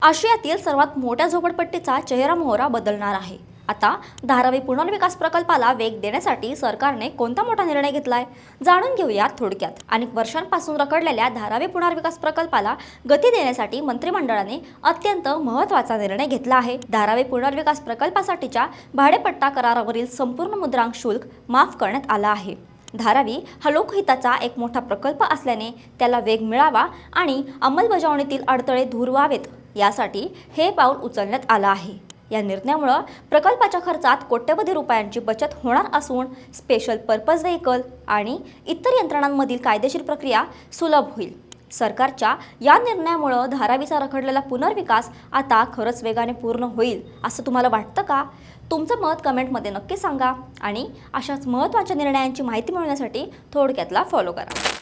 आशियातील सर्वात मोठ्या झोपडपट्टीचा चेहरामोहरा बदलणार आहे। आता धारावी पुनर्विकास प्रकल्पाला वेग देण्यासाठी सरकारने कोणता मोठा निर्णय घेतलाय जाणून घेऊयात थोडक्यात। अनेक वर्षांपासून रखडलेल्या धारावी पुनर्विकास प्रकल्पाला गती देण्यासाठी मंत्रिमंडळाने अत्यंत महत्त्वाचा निर्णय घेतला आहे। धारावी पुनर्विकास प्रकल्पासाठीच्या भाडेपट्टा करारावरील संपूर्ण मुद्रांक शुल्क माफ करण्यात आला आहे। धारावी हा लोकहिताचा एक मोठा प्रकल्प असल्याने त्याला वेग मिळावा आणि अंमलबजावणीतील अडथळे दूर व्हावेत यासाठी हे पाऊल उचलण्यात आलं आहे। या निर्णयामुळे प्रकल्पाच्या खर्चात कोट्यवधी रुपयांची बचत होणार असून स्पेशल पर्पज व्हेकल आणि इतर यंत्रणांमधील कायदेशीर प्रक्रिया सुलभ होईल। सरकारच्या या निर्णयामुळे धारावीचा रखडलेला पुनर्विकास आता खरंच वेगाने पूर्ण होईल असं तुम्हाला वाटतं का? तुमचं मत कमेंटमध्ये नक्की सांगा आणि अशाच महत्त्वाच्या निर्णयांची माहिती मिळवण्यासाठी थोडक्यातला फॉलो करा।